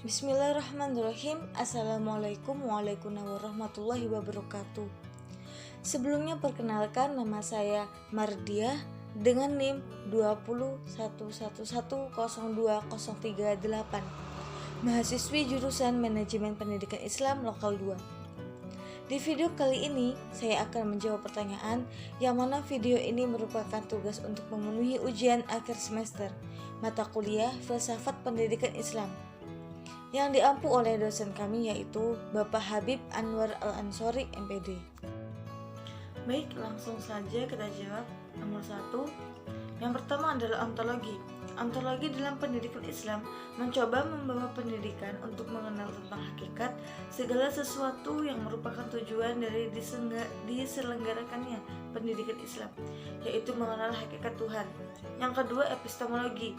Bismillahirrahmanirrahim. Assalamualaikum warahmatullahi wabarakatuh. Sebelumnya perkenalkan, nama saya Mardiah dengan NIM 20111020338, mahasiswi jurusan Manajemen Pendidikan Islam Lokal 2. Di video kali ini, saya akan menjawab pertanyaan yang mana video ini merupakan tugas untuk memenuhi ujian akhir semester mata kuliah Filsafat Pendidikan Islam yang diampu oleh dosen kami, yaitu Bapak Habib Anwar Al-Ansori, MPD. Baik, langsung saja kita jawab. Nomor 1, yang pertama adalah ontologi. Ontologi dalam pendidikan Islam mencoba membawa pendidikan untuk mengenal tentang hakikat segala sesuatu yang merupakan tujuan dari diselenggarakannya pendidikan Islam, yaitu mengenal hakikat Tuhan. Yang kedua, epistemologi.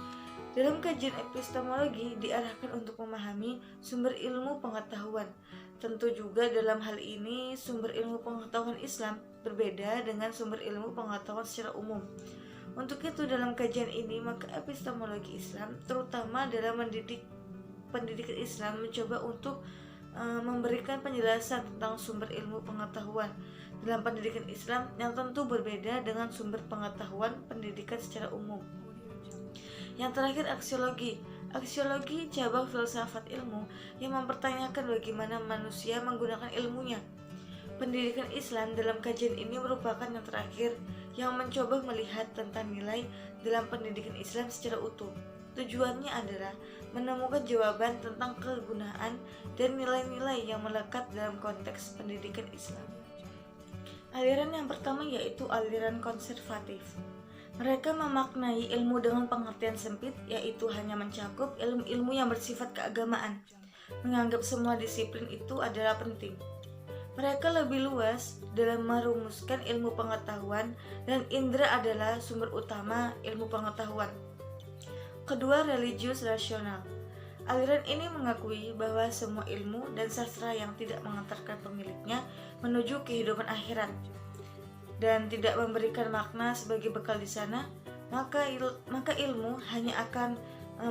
Dalam kajian epistemologi diarahkan untuk memahami sumber ilmu pengetahuan. Tentu juga dalam hal ini sumber ilmu pengetahuan Islam berbeda dengan sumber ilmu pengetahuan secara umum. Untuk itu dalam kajian ini maka epistemologi Islam terutama dalam pendidikan Islam mencoba untuk memberikan penjelasan tentang sumber ilmu pengetahuan dalam pendidikan Islam yang tentu berbeda dengan sumber pengetahuan pendidikan secara umum. Yang terakhir, aksiologi. Aksiologi cabang filsafat ilmu yang mempertanyakan bagaimana manusia menggunakan ilmunya. Pendidikan Islam dalam kajian ini merupakan yang terakhir yang mencoba melihat tentang nilai dalam pendidikan Islam secara utuh. Tujuannya adalah menemukan jawaban tentang kegunaan dan nilai-nilai yang melekat dalam konteks pendidikan Islam. Aliran yang pertama yaitu aliran konservatif. Mereka memaknai ilmu dengan pengertian sempit, yaitu hanya mencakup ilmu-ilmu yang bersifat keagamaan, menganggap semua disiplin itu adalah penting. Mereka lebih luas dalam merumuskan ilmu pengetahuan dan indera adalah sumber utama ilmu pengetahuan. Kedua, religius rasional. Aliran ini mengakui bahwa semua ilmu dan sastra yang tidak mengantarkan pemiliknya menuju kehidupan akhirat dan tidak memberikan makna sebagai bekal di sana, maka ilmu hanya akan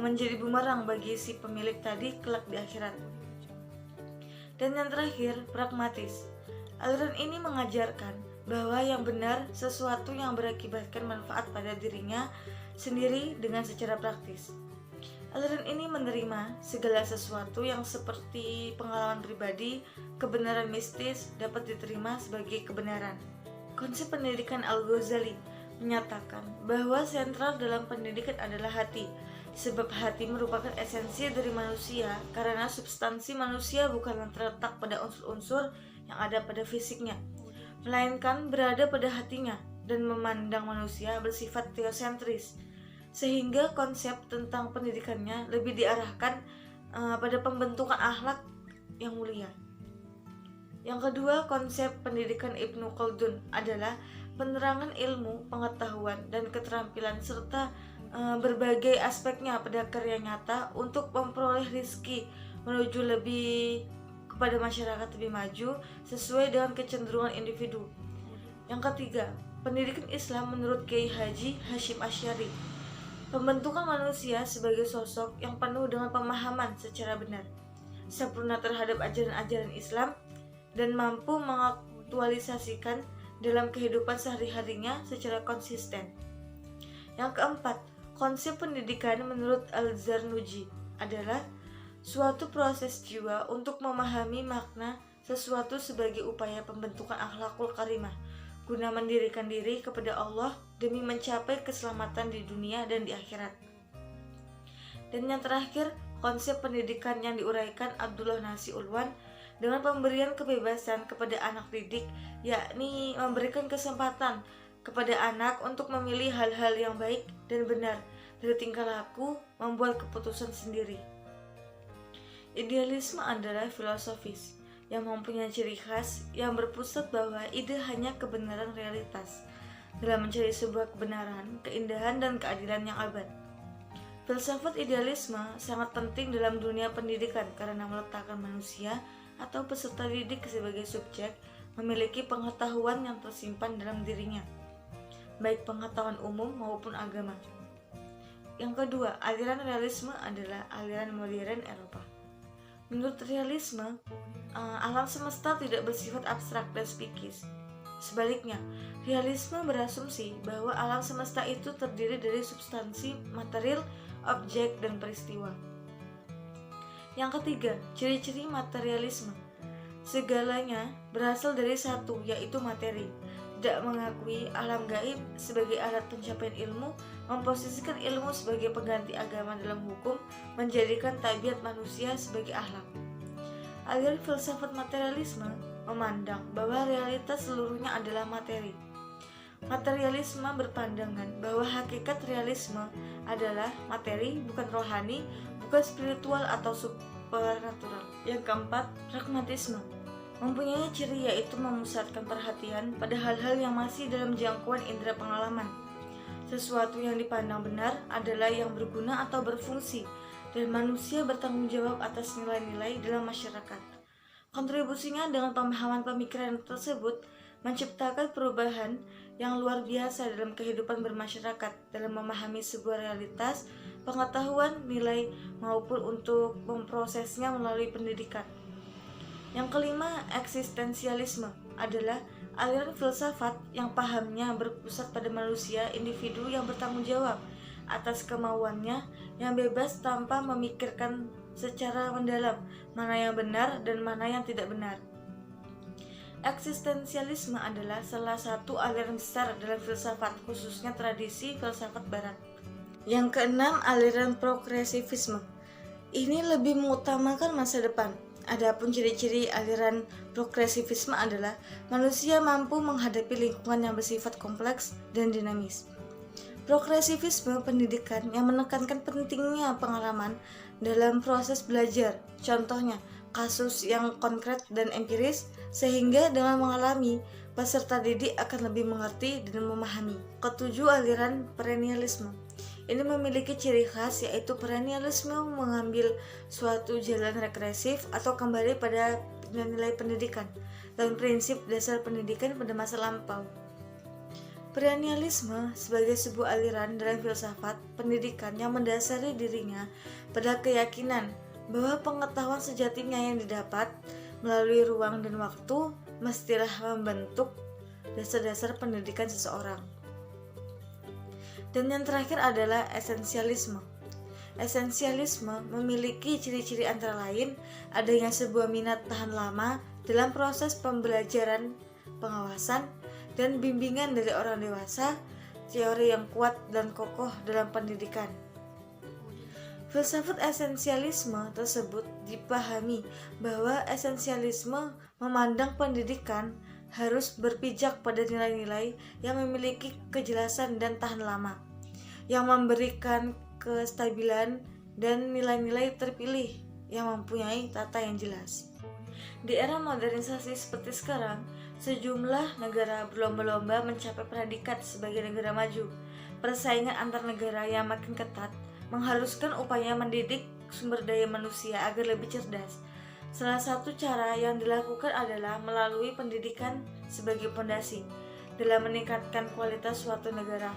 menjadi bumerang bagi si pemilik tadi kelak di akhirat. Dan yang terakhir, pragmatis. Aliran ini mengajarkan bahwa yang benar sesuatu yang berakibatkan manfaat pada dirinya sendiri dengan secara praktis. Aliran ini menerima segala sesuatu yang seperti pengalaman pribadi, kebenaran mistis dapat diterima sebagai kebenaran. Konsep pendidikan Al-Ghazali menyatakan bahwa sentral dalam pendidikan adalah hati, sebab hati merupakan esensi dari manusia karena substansi manusia bukanlah terletak pada unsur-unsur yang ada pada fisiknya, melainkan berada pada hatinya dan memandang manusia bersifat teosentris, sehingga konsep tentang pendidikannya lebih diarahkan pada pembentukan akhlak yang mulia. Yang kedua, konsep pendidikan Ibnu Khaldun adalah penerangan ilmu, pengetahuan, dan keterampilan serta berbagai aspeknya pada karya nyata untuk memperoleh rezeki menuju lebih kepada masyarakat lebih maju sesuai dengan kecenderungan individu. Yang ketiga, pendidikan Islam menurut Kiai Haji Hashim Asy'ari, pembentukan manusia sebagai sosok yang penuh dengan pemahaman secara benar, sempurna terhadap ajaran-ajaran Islam, dan mampu mengaktualisasikan dalam kehidupan sehari-harinya secara konsisten. Yang keempat, konsep pendidikan menurut Al-Zarnuji adalah suatu proses jiwa untuk memahami makna sesuatu sebagai upaya pembentukan akhlakul karimah guna mendirikan diri kepada Allah demi mencapai keselamatan di dunia dan di akhirat. Dan yang terakhir, konsep pendidikan yang diuraikan Abdullah Nasi Ulwan dengan pemberian kebebasan kepada anak didik, yakni memberikan kesempatan kepada anak untuk memilih hal-hal yang baik dan benar dari tingkah laku, membuat keputusan sendiri. Idealisme adalah filosofis yang mempunyai ciri khas yang berpusat bahwa ide hanya kebenaran realitas dalam mencari sebuah kebenaran, keindahan, dan keadilan yang abad. Filsafat idealisme sangat penting dalam dunia pendidikan karena meletakkan manusia atau peserta didik sebagai subjek memiliki pengetahuan yang tersimpan dalam dirinya, baik pengetahuan umum maupun agama. Yang kedua, aliran realisme adalah aliran modern Eropa. Menurut realisme, alam semesta tidak bersifat abstrak dan psikis. Sebaliknya, realisme berasumsi bahwa alam semesta itu terdiri dari substansi, material, objek, dan peristiwa. Yang ketiga, ciri-ciri materialisme. Segalanya berasal dari satu, yaitu materi. Tidak mengakui alam gaib sebagai alat pencapaian ilmu, memposisikan ilmu sebagai pengganti agama dalam hukum, menjadikan tabiat manusia sebagai akhlak. Aliran filsafat materialisme memandang bahwa realitas seluruhnya adalah materi. Materialisme berpandangan bahwa hakikat realisme adalah materi, bukan rohani, bukan spiritual atau supernatural. Yang keempat, pragmatisme mempunyai ciri yaitu memusatkan perhatian pada hal-hal yang masih dalam jangkauan indera pengalaman. Sesuatu yang dipandang benar adalah yang berguna atau berfungsi, dan manusia bertanggung jawab atas nilai-nilai dalam masyarakat. Kontribusinya dengan pemahaman pemikiran tersebut menciptakan perubahan yang luar biasa dalam kehidupan bermasyarakat, dalam memahami sebuah realitas, pengetahuan, nilai, maupun untuk memprosesnya melalui pendidikan. Yang kelima, eksistensialisme adalah aliran filsafat yang pahamnya berpusat pada manusia, individu yang bertanggung jawab atas kemauannya, yang bebas tanpa memikirkan secara mendalam mana yang benar dan mana yang tidak benar. Eksistensialisme adalah salah satu aliran besar dalam filsafat, khususnya tradisi filsafat barat. Yang keenam, aliran progresivisme. Ini lebih mengutamakan masa depan. Adapun ciri-ciri aliran progresivisme adalah manusia mampu menghadapi lingkungan yang bersifat kompleks dan dinamis. Progresivisme pendidikan yang menekankan pentingnya pengalaman dalam proses belajar, contohnya kasus yang konkret dan empiris, sehingga dengan mengalami, peserta didik akan lebih mengerti dan memahami. Ketujuh, aliran perennialisme. Ini memiliki ciri khas yaitu perennialisme mengambil suatu jalan regresif atau kembali pada nilai pendidikan dan prinsip dasar pendidikan pada masa lampau. Perennialisme sebagai sebuah aliran dalam filsafat pendidikan yang mendasari dirinya pada keyakinan bahwa pengetahuan sejatinya yang didapat melalui ruang dan waktu mestilah membentuk dasar-dasar pendidikan seseorang. Dan yang terakhir adalah esensialisme. Esensialisme memiliki ciri-ciri antara lain adanya sebuah minat tahan lama dalam proses pembelajaran, pengawasan, dan bimbingan dari orang dewasa, teori yang kuat dan kokoh dalam pendidikan. Filsafat esensialisme tersebut dipahami bahwa esensialisme memandang pendidikan harus berpijak pada nilai-nilai yang memiliki kejelasan dan tahan lama, yang memberikan kestabilan dan nilai-nilai terpilih yang mempunyai tata yang jelas. Di era modernisasi seperti sekarang, sejumlah negara berlomba-lomba mencapai predikat sebagai negara maju. Persaingan antar negara yang makin ketat mengharuskan upaya mendidik sumber daya manusia agar lebih cerdas. Salah satu cara yang dilakukan adalah melalui pendidikan sebagai fondasi dalam meningkatkan kualitas suatu negara.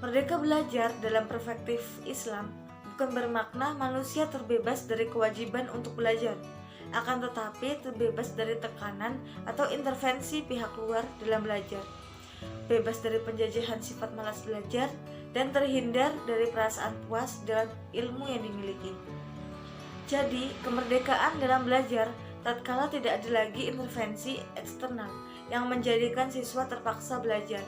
Merdeka belajar dalam perspektif Islam bukan bermakna manusia terbebas dari kewajiban untuk belajar, akan tetapi terbebas dari tekanan atau intervensi pihak luar dalam belajar, bebas dari penjajahan sifat malas belajar, dan terhindar dari perasaan puas dalam ilmu yang dimiliki. Jadi, kemerdekaan dalam belajar tatkala tidak ada lagi intervensi eksternal yang menjadikan siswa terpaksa belajar.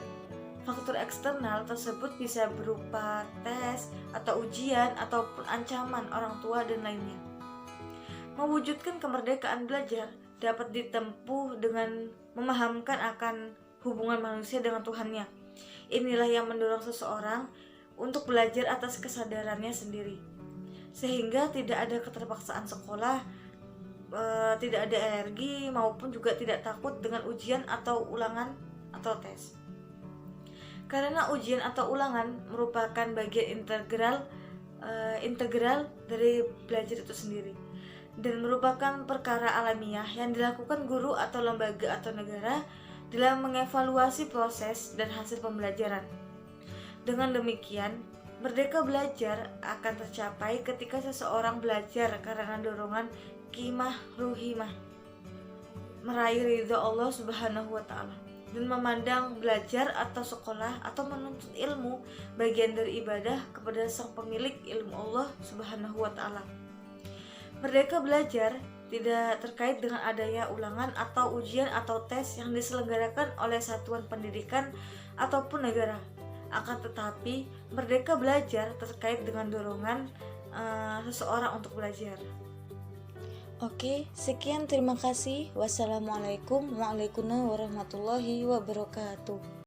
Faktor eksternal tersebut bisa berupa tes atau ujian ataupun ancaman orang tua dan lainnya. Mewujudkan kemerdekaan belajar dapat ditempuh dengan memahamkan akan hubungan manusia dengan Tuhannya. Inilah yang mendorong seseorang untuk belajar atas kesadarannya sendiri, sehingga tidak ada keterpaksaan sekolah, tidak ada alergi, maupun juga tidak takut dengan ujian atau ulangan atau tes. Karena ujian atau ulangan merupakan bagian integral dari belajar itu sendiri, dan merupakan perkara alamiah yang dilakukan guru atau lembaga atau negara dalam mengevaluasi proses dan hasil pembelajaran. Dengan demikian, Merdeka belajar akan tercapai ketika seseorang belajar karena dorongan qimah ruhimah, meraih ridho Allah Subhanahu wa Ta'ala, dan memandang belajar atau sekolah atau menuntut ilmu bagian dari ibadah kepada sang pemilik ilmu Allah Subhanahu wa Ta'ala. Merdeka belajar tidak terkait dengan adanya ulangan atau ujian atau tes yang diselenggarakan oleh satuan pendidikan ataupun negara. Akan tetapi, merdeka belajar terkait dengan dorongan seseorang untuk belajar. Oke, sekian, terima kasih. Wassalamualaikum warahmatullahi wabarakatuh.